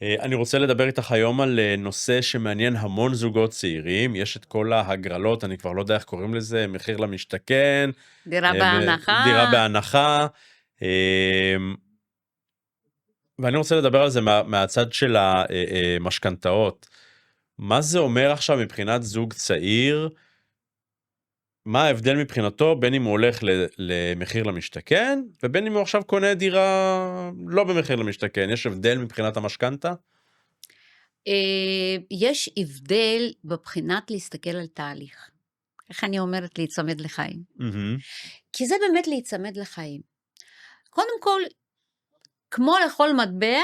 אני רוצה לדבר איתך היום על נושא שמעניין המון זוגות צעירים, יש את כל ההגרלות, אני כבר לא יודע איך קוראים לזה, מחיר למשתכן, דירה דירה בהנחה. בהנחה, ואני רוצה לדבר על זה מהצד של המשכנתאות. מה זה אומר עכשיו מבחינת זוג צעיר? מה ההבדל מבחינתו בין אם הוא הולך למחיר למשתכן, ובין אם הוא עכשיו קונה דירה לא במחיר למשתכן? יש הבדל מבחינת המשכנתה? יש הבדל בבחינת להסתכל על תהליך. איך אני אומרת להיצמד לחיים? מהמם. כי זה באמת להיצמד לחיים. קודם כל, כמו לכל מטבע,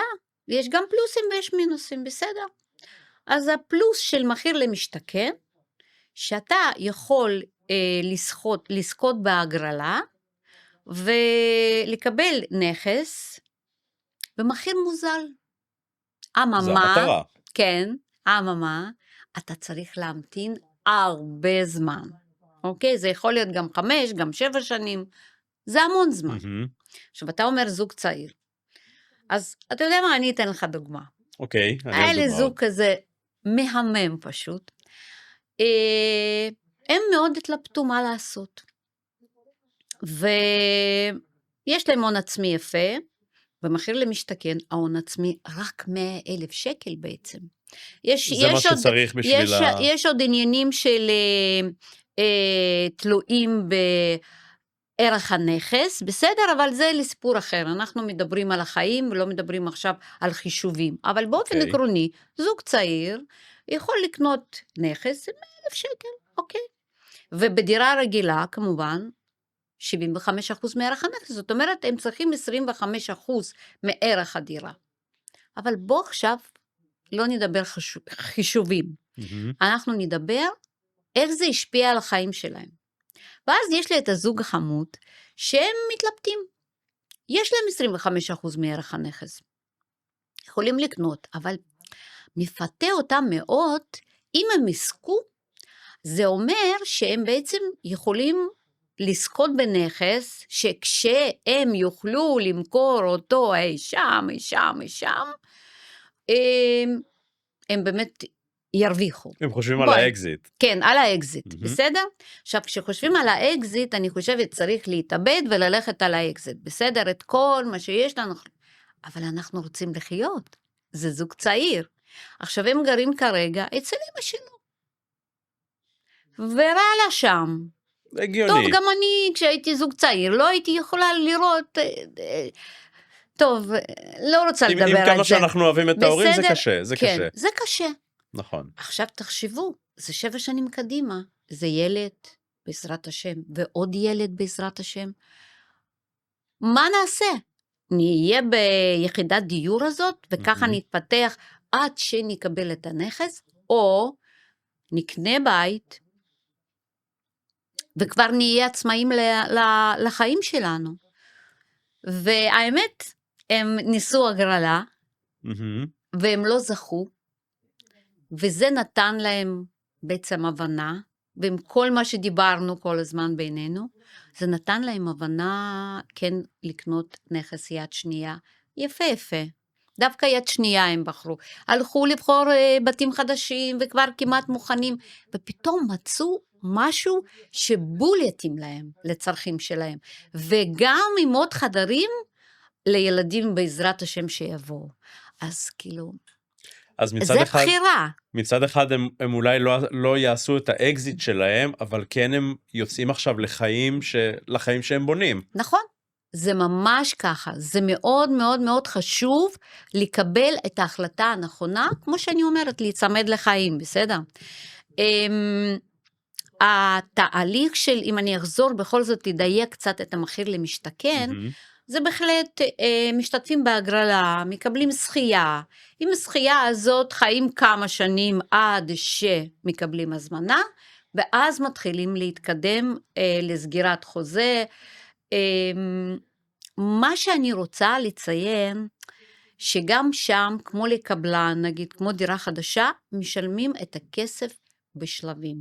יש גם פלוסים ויש מינוסים, בסדר? אז הפלוס של מחיר למשתכן, שאתה יכול לזכות בהגרלה, ולקבל נכס במחיר מוזל. זה אממה, המטרה. כן, אממה, אתה צריך להמתין הרבה זמן. אוקיי? זה יכול להיות גם 5, גם 7 שנים. זה המון זמן. מהמם. עכשיו, אתה אומר זוג צעיר. אז אתה יודע מה? אני אתן לך דוגמה. אוקיי, אני אוהב היה לי זוג דוגמאות. כזה. כזה מהמם פשוט. הם מאוד התלבטו מה לעשות. ויש להם הון עצמי יפה, במחיר למשתכן, ההון עצמי רק 100,000 שקל בעצם. זה מה שצריך בשביל יש עוד עניינים של תלויים בערך הנכס, בסדר, אבל זה לסיפור אחר. אנחנו מדברים על החיים ולא מדברים עכשיו על חישובים. אבל באופן אוקיי. עקרוני, זוג צעיר יכול לקנות נכס 100,000 שקל, אוקיי? ובדירה רגילה, כמובן, 75% מערך הנכס, זאת אומרת, הם צריכים 25% מערך הדירה. אבל בוא עכשיו לא נדבר חישובים, מהמם. אנחנו נדבר איך זה השפיע על החיים שלהם. ואז יש לי את הזוג החמוד, שהם מתלבטים. יש להם 25% מערך הנכס. יכולים לקנות, אבל מפתה אותם מאוד, אם הם יזכו, זה אומר שהם בעצם יכולים לזכות בנכס, שכשהם יוכלו למכור אותו אי שם, הם באמת ירוויחו. הם חושבים על בואי. האקזיט. כן, על האקזיט, מהמם. בסדר? עכשיו, כשחושבים על האקזיט, אני חושבת צריך להתאבד וללכת על האקזיט, בסדר? את כל מה שיש לנו, אבל אנחנו רוצים לחיות, זה זוג צעיר. עכשיו, הם גרים כרגע אצל אמא שלו, ורע לה שם. טוב, הגיוני. גם אני, כשהייתי זוג צעיר, לא הייתי יכולה לראות, טוב, לא רוצה עם לדבר על כמה זה. שאנחנו אוהבים את ההורים, זה בסדר? קשה, זה כן, קשה. זה קשה. נכון. עכשיו תחשבו, זה 7 שנים קדימה, זה ילד בעזרת השם, ועוד ילד בעזרת השם. מה נעשה? נהיה ביחידת דיור הזאת, וככה מהמם. נתפתח עד שנקבל את הנכס, או נקנה בית, וכבר נהיה עצמאים לחיים שלנו. והאמת, הם ניסו הגרלה, מהמם. והם לא זכו, וזה נתן להם בעצם הבנה, ועם כל מה שדיברנו כל הזמן בינינו, זה נתן להם הבנה כן לקנות נכס יד שנייה, יפה יפה. דווקא יד שנייה הם בחרו. הלכו לבחור בתים חדשים וכבר כמעט מוכנים, ופתאום מצאו משהו שבול יתאים להם, לצרכים שלהם. וגם עם עוד חדרים לילדים בעזרת השם שיבואו. אז כאילו, אז זה בחירה. מצד אחד הם אולי לא יעשו את האקזיט שלהם, אבל כן הם יוצאים עכשיו לחיים שהם בונים. נכון, זה ממש ככה, זה מאוד מאוד מאוד חשוב לקבל את ההחלטה הנכונה, כמו שאני אומרת, להיצמד לחיים, בסדר? התהליך של, אם אני אחזור בכל זאת לדייק קצת את המחיר למשתכן, מהמם. זה בהחלט משתתפים בהגרלה, מקבלים זכייה, עם הזכייה הזאת חיים כמה שנים עד שמקבלים הזמנה, ואז מתחילים להתקדם לסגירת חוזה. מה שאני רוצה לציין, שגם שם, כמו לקבלן, נגיד, כמו דירה חדשה, משלמים את הכסף בשלבים,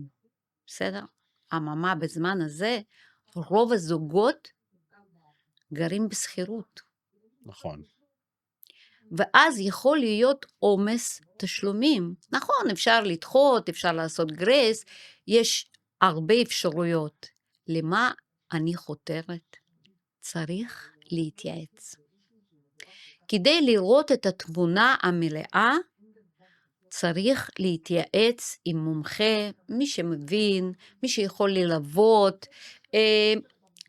בסדר? אממה, בזמן הזה, רוב הזוגות גרים בסחירות. נכון. ואז יכול להיות עומס תשלומים. נכון, אפשר לדחות, אפשר לעשות גרייס, יש הרבה אפשרויות. למה אני חותרת? צריך להתייעץ. כדי לראות את התמונה המלאה, צריך להתייעץ עם מומחה, מי שמבין, מי שיכול ללוות.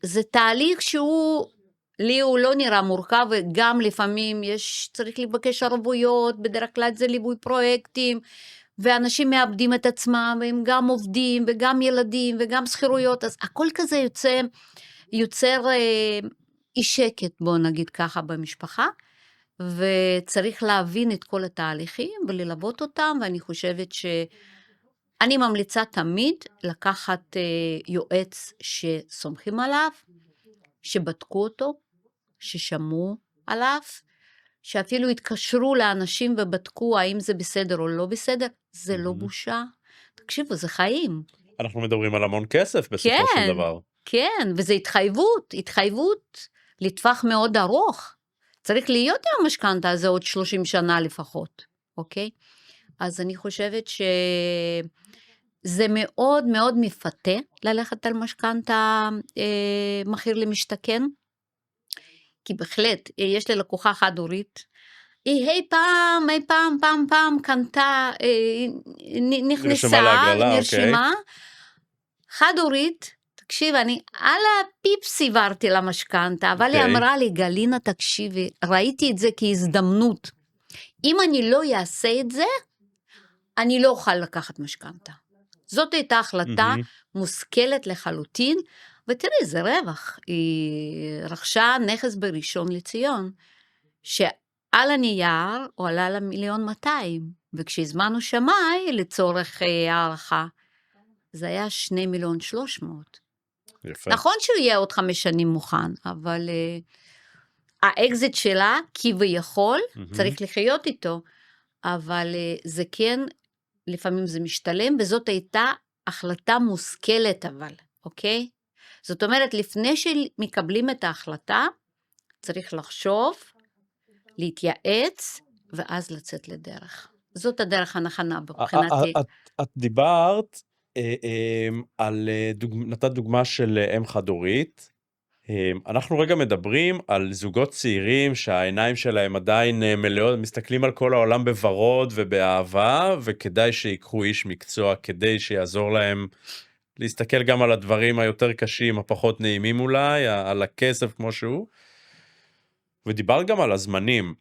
זה תהליך שהוא, לי הוא לא נראה מורכב, וגם לפעמים צריך לבקש ערבויות, בדרך כלל זה ליווי פרויקטים, ואנשים מאבדים את עצמם, והם גם עובדים, וגם ילדים, וגם שכירויות, אז הכל כזה יוצר אי שקט, בוא נגיד ככה, במשפחה, וצריך להבין את כל התהליכים וללוות אותם, ואני חושבת שאני ממליצה תמיד לקחת יועץ שסומכים עליו, שבדקו אותו, ששמעו עליו, שאפילו התקשרו לאנשים ובדקו האם זה בסדר או לא בסדר, זה לא בושה. תקשיבו, זה חיים. אנחנו מדברים על המון כסף בסופו של דבר. כן, וזה התחייבות לטווח מאוד ארוך. צריך להיות עם המשכנתה הזה עוד 30 שנה לפחות, אוקיי? אז אני חושבת שזה מאוד מאוד מפתה ללכת על משכנתה מחיר למשתכן, כי בהחלט יש לי לקוחה חד-הורית, היא פעם קנתה, נכנסה, נרשמה, חד-הורית, תקשיב, אני על הפיפס עברתי למשכנתה, אבל היא אמרה לי, גלינה, תקשיבי, ראיתי את זה כהזדמנות. אם אני לא אעשה את זה, אני לא אוכל לקחת משכנתה. זאת הייתה החלטה מושכלת לחלוטין, ותראי, זה רווח. היא רכשה נכס בראשון לציון, שעל הנייר הוא עלה לה 1,200,000, וכשהזמנו שמאי לצורך הערכה, זה היה 2,300,000. יפה. נכון שהוא יהיה עוד 5 שנים מוכן, אבל האקזיט שלה, כביכול, צריך לחיות איתו, אבל זה כן, לפעמים זה משתלם, וזאת הייתה החלטה מושכלת אבל, אוקיי? זאת אומרת, לפני שמקבלים את ההחלטה, צריך לחשוב, להתייעץ, ואז לצאת לדרך. זאת הדרך הנכונה מבחינתי. את דיברת, נתת דוגמה של אם חד-הורית, אנחנו רגע מדברים על זוגות צעירים שהעיניים שלהם עדיין מלאות, מסתכלים על כל העולם בוורוד ובאהבה, וכדאי שיקחו איש מקצוע כדי שיעזור להם להסתכל גם על הדברים היותר קשים, הפחות נעימים אולי, על הכסף כמו שהוא, ודיבר גם על הזמנים,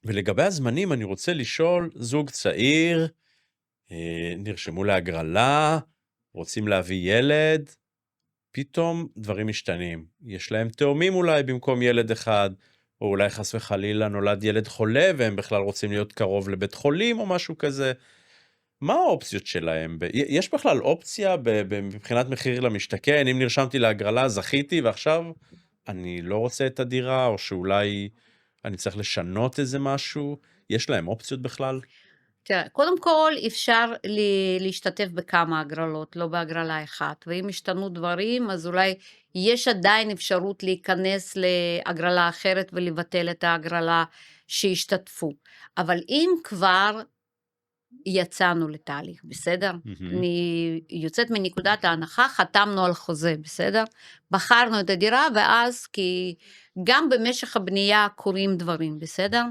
ולגבי הזמנים אני רוצה לשאול, זוג צעיר, נרשמו להגרלה, רוצים להביא ילד, פתאום דברים משתנים. יש להם תאומים אולי במקום ילד אחד, או אולי חס וחלילה נולד ילד חולה, והם בכלל רוצים להיות קרוב לבית חולים או משהו כזה. מה האופציות שלהם? יש בכלל אופציה מבחינת מחיר למשתכן? אם נרשמתי להגרלה, זכיתי, ועכשיו אני לא רוצה את הדירה, או שאולי אני צריך לשנות איזה משהו? יש להם אופציות בכלל? תראה, קודם כל אפשר להשתתף בכמה הגרלות, לא בהגרלה אחת, ואם השתנו דברים, אז אולי יש עדיין אפשרות להיכנס להגרלה אחרת ולבטל את ההגרלה שהשתתפו. אבל אם כבר יצאנו לתהליך, בסדר? אני יוצאת מנקודת ההנחה, חתמנו על חוזה, בסדר? בחרנו את הדירה, ואז כי גם במשך הבנייה קורים דברים, בסדר?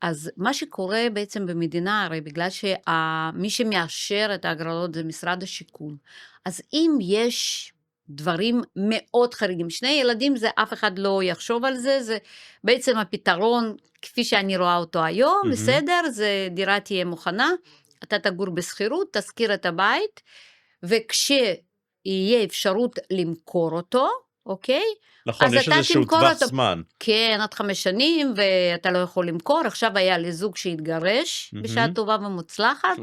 אז מה שקורה בעצם במדינה, הרי בגלל שמי שמאשר את ההגרלות זה משרד השיכון, אז אם יש דברים מאוד חריגים, 2 ילדים זה אף אחד לא יחשוב על זה, זה בעצם הפתרון כפי שאני רואה אותו היום, בסדר, זה דירה תהיה מוכנה, אתה תגור בשכירות, תזכיר את הבית, וכשיהיה אפשרות למכור אותו, אוקיי? נכון, יש איזשהו טווח זמן. כן, עד 5 שנים, ואתה לא יכול למכור. עכשיו היה לי זוג שהתגרש, בשעה טובה ומוצלחת,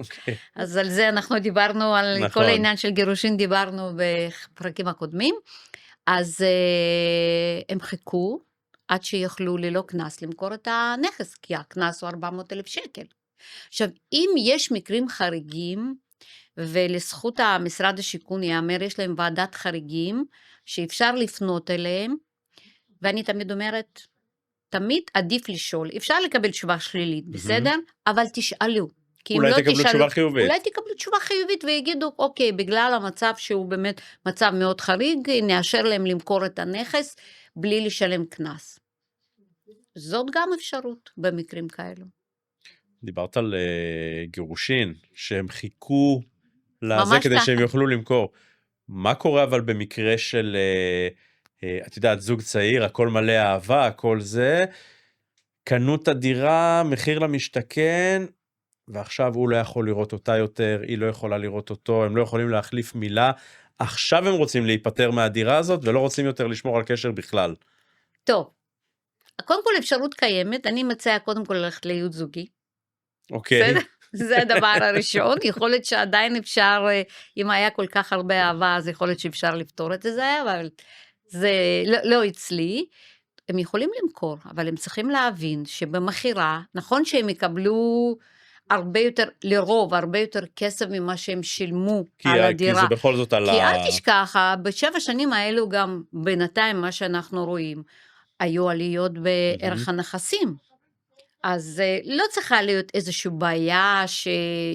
אז על זה אנחנו דיברנו, על כל העניין של גירושין, דיברנו בפרקים הקודמים, אז הם חיכו, עד שיכלו ללא כנס למכור את הנכס, כי הכנס הוא 400,000 שקל. עכשיו, אם יש מקרים חריגים, ולזכות המשרד השיכון יאמר, יש להם ועדת חריגים, שאפשר לפנות אליהם, ואני תמיד אומרת, תמיד עדיף לשאול. אפשר לקבל תשובה שלילית, בסדר? אבל תשאלו. כי אם אולי לא תקבלו תשאלו, תשובה חיובית. אולי תקבלו תשובה חיובית ויגידו, אוקיי, בגלל המצב שהוא באמת מצב מאוד חריג, נאשר להם למכור את הנכס בלי לשלם קנס. זאת גם אפשרות במקרים כאלו. דיברת על גירושין, שהם חיכו לזה ממש כדי ככה. שהם יוכלו למכור. מה קורה אבל במקרה של, את יודעת, זוג צעיר, הכל מלא אהבה, הכל זה, קנו את הדירה, מחיר למשתכן, ועכשיו הוא לא יכול לראות אותה יותר, היא לא יכולה לראות אותו, הם לא יכולים להחליף מילה, עכשיו הם רוצים להיפטר מהדירה הזאת, ולא רוצים יותר לשמור על קשר בכלל. טוב, קודם כל אפשרות קיימת, אני מציעה קודם כל ללכת לייעוץ זוגי. אוקיי. בסדר? זה הדבר הראשון, יכול להיות שעדיין אפשר, אם היה כל כך הרבה אהבה, אז יכול להיות שאפשר לפתור את זה, אבל זה לא אצלי. הם יכולים למכור, אבל הם צריכים להבין שבמחירה, נכון שהם יקבלו הרבה יותר, לרוב, הרבה יותר כסף ממה שהם שילמו על כי הדירה. זה בכל זאת על כי אל תשכח, בשבע שנים האלו גם בינתיים מה שאנחנו רואים, היו עליות בערך הנכסים. אז לא צריכה להיות איזושהי בעיה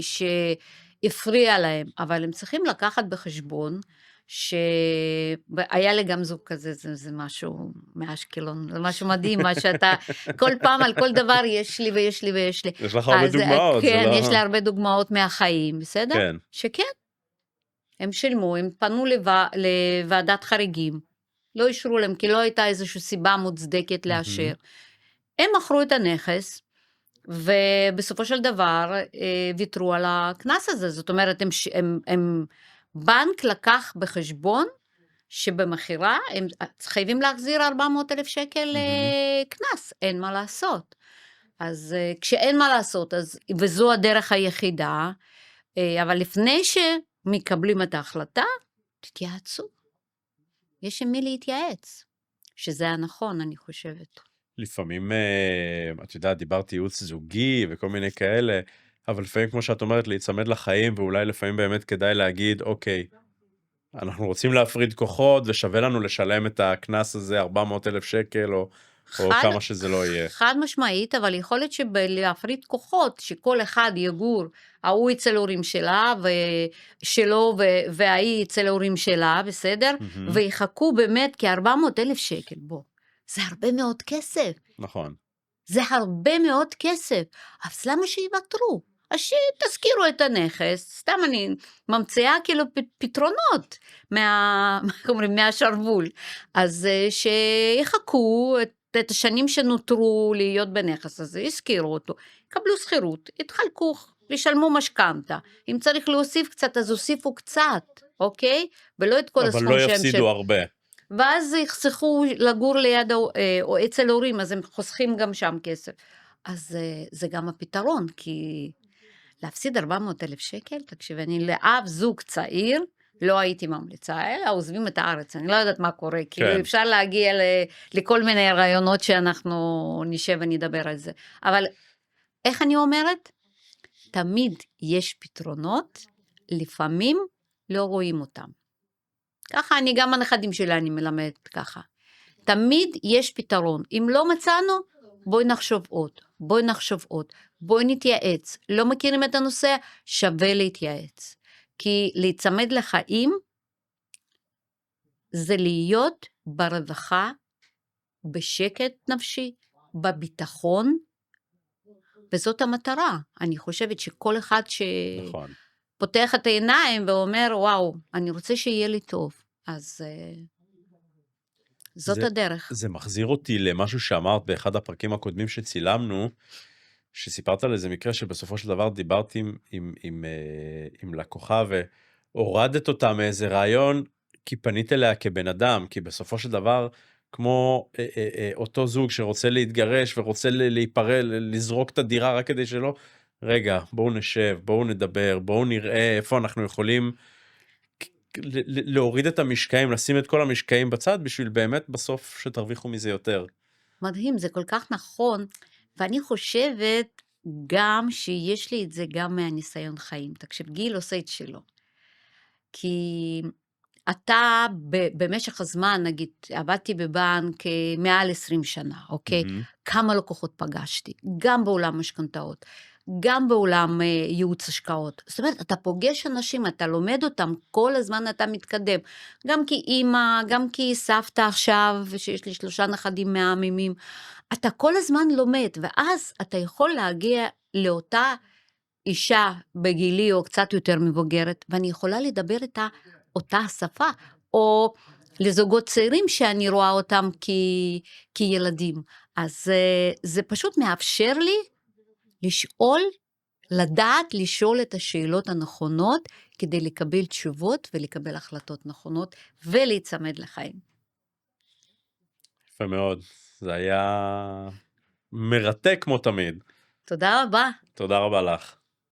שהפריע להם, אבל הם צריכים לקחת בחשבון, שהיה לי גם זוג כזה, זה משהו מאשקלון, זה משהו מדהים, מה שאתה, כל פעם על כל דבר יש לי ויש לי ויש לי. יש לך הרבה דוגמאות. כן, לא... יש לי הרבה דוגמאות מהחיים, בסדר? כן. שכן, הם שילמו, הם פנו לוועדת חריגים, לא אישרו להם, כי לא הייתה איזושהי סיבה מוצדקת לאשר. הם מכרו את הנכס, ובסופו של דבר ויתרו על הכנס הזה, זאת אומרת, בנק לקח בחשבון, שבמחירה הם חייבים להחזיר 400,000 שקל כנס, אין מה לעשות. אז כשאין מה לעשות, וזו הדרך היחידה, אבל לפני שמקבלים את ההחלטה, תתייעצו. יש עם מי להתייעץ, שזה הנכון, אני חושבת. לפעמים, את יודעת, דיברתי ייעוץ זוגי וכל מיני כאלה, אבל לפעמים, כמו שאת אומרת, להיצמד לחיים, ואולי לפעמים באמת כדאי להגיד, אוקיי, אנחנו רוצים להפריד כוחות, ושווה לנו לשלם את הכנס הזה 400,000 שקל, או כמה שזה לא יהיה. חד משמעית, אבל יכול להיות שבלהפריד כוחות, שכל אחד יגור, ההוא אצל הורים שלה, ושלו, והיא אצל הורים שלה, בסדר? ויחכו באמת כ-400,000 שקל, בוא. זה הרבה מאוד כסף. נכון. זה הרבה מאוד כסף. אז למה שיוותרו? אז שתזכירו את הנכס, סתם אני ממציאה כאילו פתרונות מהשרוול. אז שיחכו את השנים שנותרו להיות בנכס הזה, יזכירו אותו, יקבלו שכירות, יתחלקו, ישלמו משכנתה. אם צריך להוסיף קצת, אז הוסיפו קצת, אוקיי? ולא את כל הסכום שהם... אבל לא יפסידו הרבה. ואז יחסכו לגור ליד או אצל הורים, אז הם חוסכים גם שם כסף. אז זה גם הפתרון, כי להפסיד 400,000 שקל, תקשיב, אני לאב זוג צעיר, לא הייתי ממליצה, אלא עוזבים את הארץ, אני לא יודעת מה קורה, כי אפשר להגיע לכל מיני רעיונות שאנחנו נשב ונדבר על זה. אבל איך אני אומרת? תמיד יש פתרונות, לפעמים לא רואים אותם. ככה אני גם הנכדים שלי אני מלמדת ככה. תמיד יש פתרון. אם לא מצאנו, בואי נחשוב עוד, בואי נחשוב עוד, בואי נתייעץ. לא מכירים את הנושא, שווה להתייעץ. כי להצמד לחיים, זה להיות ברווחה, בשקט נפשי, בביטחון, וזאת המטרה. אני חושבת שכל אחד נכון. פותח את העיניים ואומר, וואו, אני רוצה שיהיה לי טוב. אז זאת הדרך. זה מחזיר אותי למשהו שאמרת באחד הפרקים הקודמים שצילמנו, שסיפרת על איזה מקרה שבסופו של דבר דיברתי עם לקוחה, והורדת אותה מאיזה רעיון, כי פנית אליה כבן אדם, כי בסופו של דבר, כמו אותו זוג שרוצה להתגרש, ורוצה להיפרד, לזרוק את הדירה רק כדי שלא, רגע, בואו נשב, בואו נדבר, בואו נראה איפה אנחנו יכולים להוריד את המשקעים, לשים את כל המשקעים בצד, בשביל באמת בסוף שתרוויחו מזה יותר. מדהים, זה כל כך נכון, ואני חושבת גם שיש לי את זה גם מהניסיון חיים. תקשיב, גיל עושה את שלו. כי אתה במשך הזמן, נגיד, עבדתי בבנק מעל 20 שנה, אוקיי? כמה לקוחות פגשתי, גם בעולם משכנתאות, גם בעולם ייעוץ השקעות. זאת אומרת, אתה פוגש אנשים, אתה לומד אותם, כל הזמן אתה מתקדם. גם כאימא, גם כסבתא עכשיו, שיש לי 3 נכדים מהממים. אתה כל הזמן לומד, ואז אתה יכול להגיע לאותה אישה בגילי או קצת יותר מבוגרת, ואני יכולה לדבר איתה אותה שפה, או לזוגות צעירים שאני רואה אותם כילדים. אז זה פשוט מאפשר לי לשאול, לדעת לשאול את השאלות הנכונות, כדי לקבל תשובות ולקבל החלטות נכונות, ולהיצמד לחיים. יפה מאוד. זה היה מרתק כמו תמיד. תודה רבה. תודה רבה לך.